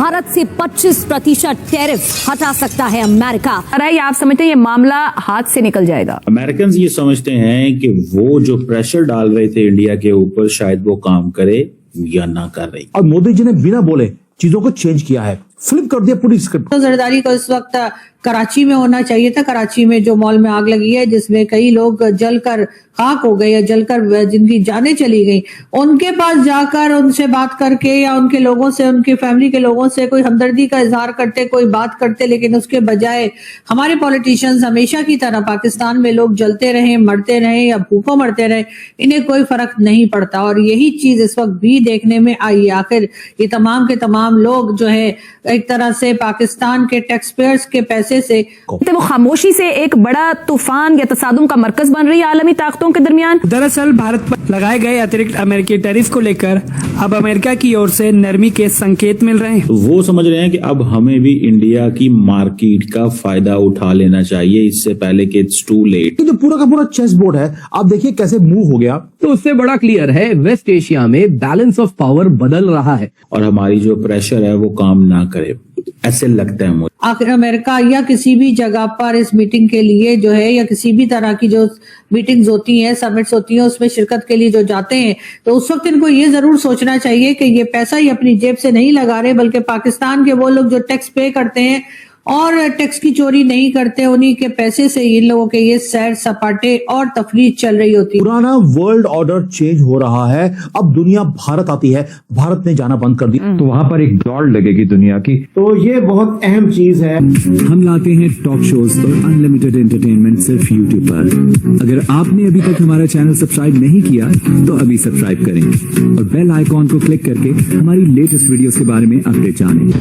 भारत से 25% टैरिफ हटा सकता है अमेरिका। आप समझते हैं ये मामला हाथ से निकल जाएगा? अमेरिकन ये समझते हैं कि वो जो प्रेशर डाल रहे थे इंडिया के ऊपर शायद वो काम करे या ना कर रही। और मोदी जी ने बिना बोले चीजों को चेंज किया है, फ्लिप कर दिया पूरी स्क्रिप्ट। तो जरदारी को इस वक्त कराची में होना चाहिए था। कराची में जो मॉल में आग लगी है जिसमें कई लोग जलकर खाक हो गए या जलकर जिनकी जानें चली गई, उनके पास जाकर उनसे बात करके या उनके लोगों से, उनके फैमिली के लोगों से कोई हमदर्दी का इजहार करते, कोई बात करते, लेकिन उसके बजाय हमारे पॉलिटिशियंस हमेशा की तरह पाकिस्तान में लोग जलते रहे, मरते रहे या भूखों मरते रहे, इन्हें कोई फर्क नहीं पड़ता। और यही चीज इस वक्त भी देखने में आई। आखिर ये तमाम के तमाम लोग जो है एक तरह से पाकिस्तान के टैक्स पेयर्स के पैसे से वो खामोशी से एक बड़ा तूफान या तसादुम का मरकज बन रही है आलमी ताकतों के दरमियान। दरअसल भारत पर लगाए गए अतिरिक्त अमेरिकी टैरिफ को लेकर अब अमेरिका की ओर से नरमी के संकेत मिल रहे हैं। वो समझ रहे हैं कि अब हमें भी इंडिया की मार्केट का फायदा उठा लेना चाहिए इससे पहले कि इट्स टू लेट। जो पूरा का पूरा चेस बोर्ड है, आप देखिए कैसे मूव हो गया। तो उससे बड़ा क्लियर है वेस्ट एशिया में बैलेंस ऑफ पावर बदल रहा है और हमारी जो प्रेशर है वो काम ना करे, ऐसे लगता है मुझे। आखिर अमेरिका या किसी भी जगह पर इस मीटिंग के लिए जो है या किसी भी तरह की जो मीटिंग्स होती हैं, समिट्स होती हैं, उसमें शिरकत के लिए जो जाते हैं, तो उस वक्त इनको ये जरूर सोचना चाहिए कि ये पैसा ही अपनी जेब से नहीं लगा रहे, बल्कि पाकिस्तान के वो लोग जो टैक्स पे करते हैं और टैक्स की चोरी नहीं करते, उन्हीं के पैसे से इन लोगों के ये सैर सपाटे और तफरीह चल रही होती है। पुराना वर्ल्ड ऑर्डर चेंज हो रहा है, अब दुनिया भारत आती है, भारत ने जाना बंद कर दिया तो वहां पर एक दौड़ लगेगी दुनिया की। तो ये बहुत अहम चीज है। हम लाते हैं टॉक शोज और अनलिमिटेड एंटरटेनमेंट सिर्फ यूट्यूब पर। अगर आपने अभी तक हमारा चैनल सब्सक्राइब नहीं किया तो अभी सब्सक्राइब करें और बेल आइकॉन को क्लिक करके हमारी लेटेस्ट वीडियोस के बारे में अपडेट जानें।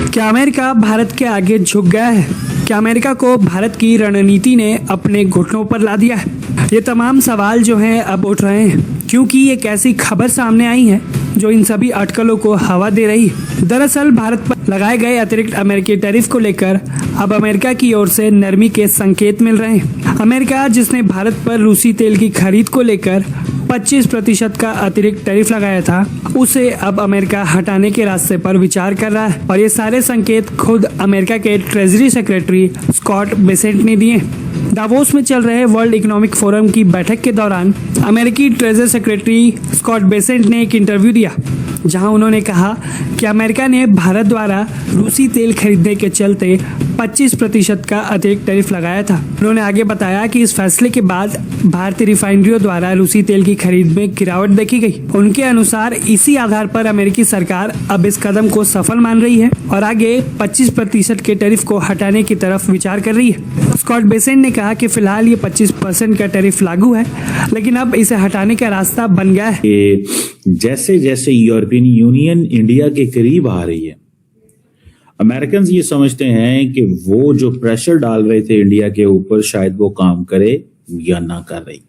क्या अमेरिका भारत के आगे झुक गया है? क्या अमेरिका को भारत की रणनीति ने अपने घुटनों पर ला दिया है? ये तमाम सवाल जो हैं अब उठ रहे हैं क्योंकि एक ऐसी खबर सामने आई है जो इन सभी अटकलों को हवा दे रही है। दरअसल भारत पर लगाए गए अतिरिक्त अमेरिकी टैरिफ को लेकर अब अमेरिका की ओर से नरमी के संकेत मिल रहे हैं। अमेरिका जिसने भारत पर रूसी तेल की खरीद को लेकर 25% का अतिरिक्त टैरिफ लगाया था, उसे अब अमेरिका हटाने के रास्ते पर विचार कर रहा है। और ये सारे संकेत खुद अमेरिका के ट्रेजरी सेक्रेटरी स्कॉट बेसेंट ने दिए। दावोस में चल रहे वर्ल्ड इकोनॉमिक फोरम की बैठक के दौरान अमेरिकी ट्रेजरी सेक्रेटरी स्कॉट बेसेंट ने एक इंटरव्यू दिया जहां उन्होंने कहा कि अमेरिका ने भारत द्वारा रूसी तेल खरीदने के चलते 25% का अतिरिक्त टैरिफ लगाया था। उन्होंने आगे बताया कि इस फैसले के बाद भारतीय रिफाइनरियों द्वारा रूसी तेल की खरीद में गिरावट देखी गई। उनके अनुसार इसी आधार पर अमेरिकी सरकार अब इस कदम को सफल मान रही है और आगे 25% के टैरिफ को हटाने की तरफ विचार कर रही है। स्कॉट बेसेंट ने कहा कि फिलहाल ये 25% का टैरिफ लागू है, लेकिन अब इसे हटाने का रास्ता बन गया है। जैसे जैसे यूरोपियन यूनियन इंडिया के करीब आ रही है, अमेरिकन ये समझते हैं कि वो जो प्रेशर डाल रहे थे इंडिया के ऊपर शायद वो काम करे या ना कर रही।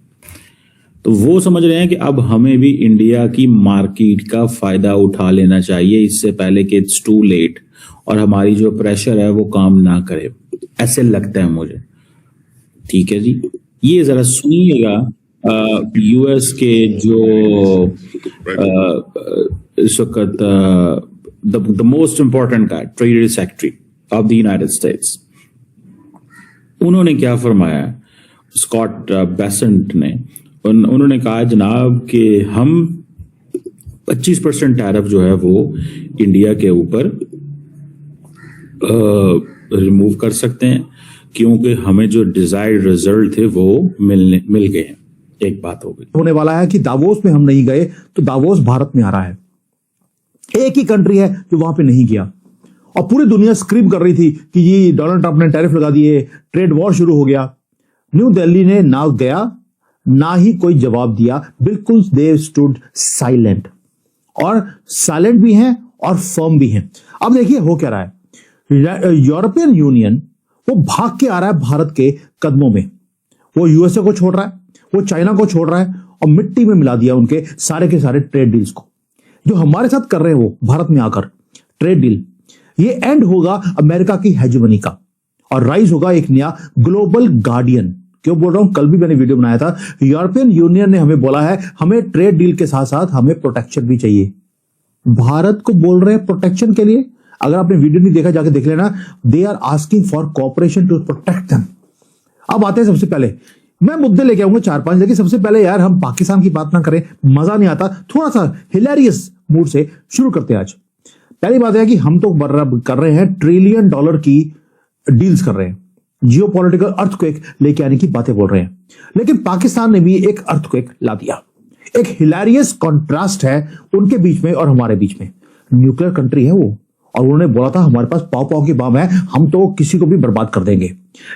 तो वो समझ रहे हैं कि अब हमें भी इंडिया की मार्केट का फायदा उठा लेना चाहिए इससे पहले कि इट्स टू लेट और हमारी जो प्रेशर है वो काम ना करे, ऐसे लगता है मुझे। ठीक है जी, ये जरा सुनिएगा यूएस के जो इस वक्त the most important guy, Treasury Secretary of the United States, उन्होंने क्या फरमाया? स्कॉट बेसेंट ने उन्होंने कहा जनाब कि हम 25% टैरिफ जो है वो इंडिया के ऊपर रिमूव कर सकते हैं क्योंकि हमें जो डिजायर्ड रिजल्ट थे वो मिल गए हैं। एक बात हो गई। होने वाला है कि दावोस में हम नहीं गए तो दावोस भारत में आ रहा है। एक ही कंट्री है जो वहां पे नहीं गया और पूरी दुनिया स्क्रिप कर रही थी कि ये डोनाल्ड ट्रंप ने टैरिफ लगा दिए, ट्रेड वॉर शुरू हो गया। न्यू दिल्ली ने ना गया ना ही कोई जवाब दिया, बिल्कुल दे स्टूड साइलेंट। और साइलेंट भी हैं और फर्म भी हैं। अब देखिए हो क्या रहा है, यूरोपियन यूनियन वो भाग के आ रहा है भारत के कदमों में। वो यूएसए को छोड़ रहा है, वो चाइना को छोड़ रहा है और मिट्टी में मिला दिया उनके सारे के सारे ट्रेड डील्स को जो हमारे साथ कर रहे हैं। वो भारत में आकर ट्रेड डील, ये एंड होगा अमेरिका की हेजेमनी का और राइज होगा एक नया ग्लोबल गार्डियन। क्यों बोल रहा हूं, कल भी मैंने वीडियो बनाया था। यूरोपियन यूनियन ने हमें बोला है हमें ट्रेड डील के साथ साथ हमें प्रोटेक्शन भी चाहिए। भारत को बोल रहे हैं प्रोटेक्शन के लिए, अगर आपने वीडियो नहीं देखा जाके देख लेना। They are asking for cooperation to protect them. अब आते हैं सबसे पहले, मैं मुद्दे लेके आऊंगा 4-5, लेकिन सबसे पहले यार हम पाकिस्तान की बात ना करें, मजा नहीं आता। थोड़ा सा हिलेरियस मूड से शुरू करते हैं आज। पहली बात है कि हम तो कर रहे हैं $1 ट्रिलियन की डील्स कर रहे हैं, जियोपॉलिटिकल अर्थक्वेक लेके आने की बातें बोल रहे हैं, लेकिन पाकिस्तान ने भी एक अर्थक्वेक ला दिया। एक हिलेरियस कॉन्ट्रास्ट है उनके बीच में और हमारे बीच में। न्यूक्लियर कंट्री है वो, और उन्होंने बोला था हमारे पास पाव की बम है, हम तो किसी को भी बर्बाद कर देंगे।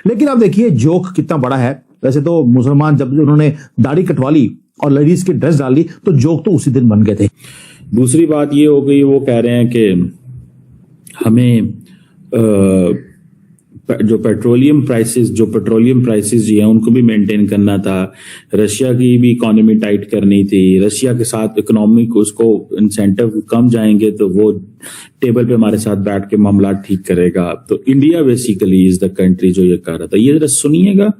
लेकिन अब देखिए जोक कितना बड़ा है। वैसे तो मुसलमान जब उन्होंने दाढ़ी कटवा ली और लेडीज की ड्रेस डाल ली तो जोक तो उसी दिन बन गए थे। दूसरी बात ये हो गई, वो कह रहे हैं कि हमें जो पेट्रोलियम प्राइसेस जी हैं उनको भी मेंटेन करना था। रशिया की भी इकोनॉमी टाइट करनी थी। रशिया के साथ इकोनॉमी को उसको इंसेंटिव कम जाएंगे तो वो टेबल पे हमारे साथ बैठ के मामला ठीक करेगा। तो India basically is the country जो ये कर रहा था। ये जरा सुनिएगा,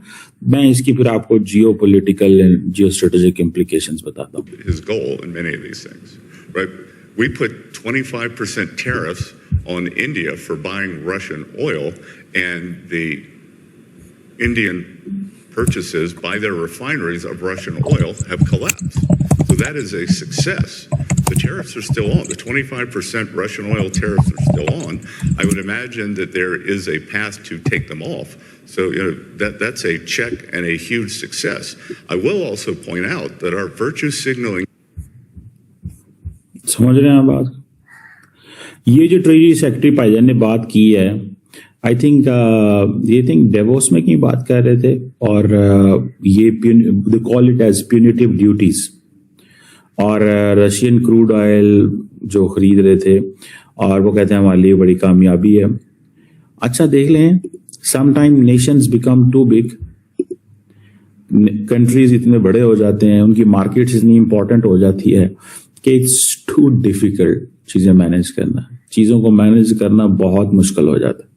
मैं इसकी फिर आपको geo political and geo strategic implications बताता हूँ। His goal in many of these things, right? We put 25% tariffs on India for buying Russian oil, and the Indian purchases by their refineries of Russian oil have collapsed. So that is a success. The tariffs are still on. The 25% Russian oil tariffs are still on. I would imagine that there is a path to take them off. So that's a check and a huge success. I will also point out that our virtue signaling. समझ रहे हैं बात? ये जो treasury secretary भाईजान ने बात की है, आई थिंक डेवोस में की बात कर रहे थे, और ये they call it as punitive duties, और रशियन क्रूड ऑयल जो खरीद रहे थे, और वो कहते हैं हमारे लिए बड़ी कामयाबी है। अच्छा देख लें, sometime nations become too big, countries इतने बड़े हो जाते हैं, उनकी मार्केट्स इतनी इंपॉर्टेंट हो जाती है कि इट्स टू डिफिकल्ट चीजें मैनेज करना। चीजों को मैनेज करना बहुत मुश्किल हो जाता है,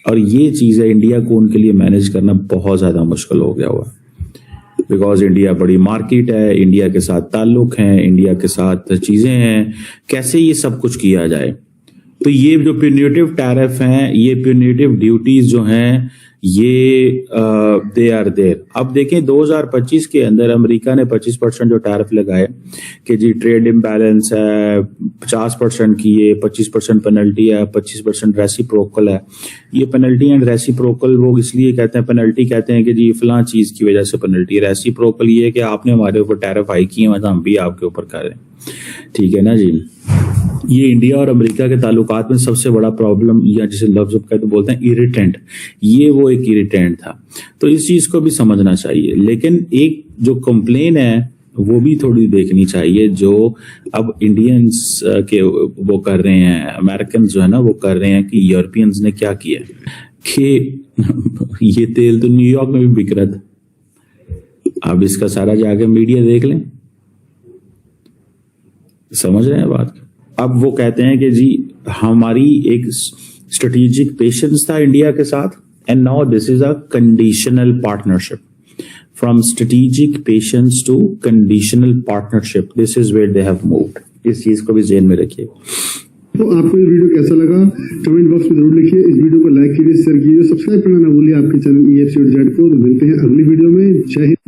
और ये चीजें इंडिया को उनके लिए मैनेज करना बहुत ज्यादा मुश्किल हो गया हुआ, बिकॉज इंडिया बड़ी मार्केट है, इंडिया के साथ ताल्लुक हैं, इंडिया के साथ चीजें हैं, कैसे ये सब कुछ किया जाए। तो ये जो प्यूनिटिव टैरिफ हैं, ये प्यूनिटिव ड्यूटीज जो हैं, ये दे आर देयर। अब देखें 2025 के अंदर अमेरिका ने 25% जो टैरिफ लगाए कि जी ट्रेड इम्बैलेंस है, 50% की ये 25% पेनल्टी है, 25% रेसिप्रोकल है। ये पेनल्टी एंड रेसिप्रोकल वो इसलिए कहते हैं, पेनल्टी कहते हैं कि जी फलां चीज की वजह से पेनल्टी, रेसिप्रोकल ये है कि आपने हमारे ऊपर टैरिफ हाई किए हैं, हम भी आपके ऊपर कर रहे हैं, ठीक है ना जी। ये इंडिया और अमेरिका के ताल्लुकात में सबसे बड़ा प्रॉब्लम, या जिसे लफ्ज़ कहते बोलते हैं इरिटेंट, ये वो एक इरिटेंट था। तो इस चीज को भी समझना चाहिए। लेकिन एक जो कंप्लेन है वो भी थोड़ी देखनी चाहिए, जो अब इंडियंस के वो कर रहे हैं, अमेरिकन जो है ना वो कर रहे हैं कि यूरोपियंस ने क्या किया कि ये तेल तो न्यूयॉर्क में भी बिक रहा था। अब इसका सारा जाके मीडिया देख लें, समझ रहे हैं बात। अब वो कहते हैं कि जी हमारी एक स्ट्रेटेजिक पेशेंस था इंडिया के साथ, and now this is a conditional partnership. From strategic patience to conditional partnership, this is where they have moved. इस चीज को भी ज़हन में रखिए। तो आपको ये वीडियो कैसा लगा कमेंट बॉक्स में जरूर लिखिए। इस वीडियो को लाइक कीजिए, शेयर कीजिए, सब्सक्राइब करना ना भूलिए आपके चैनल EFC और जेड को। मिलते हैं अगली वीडियो में। जय हिंद।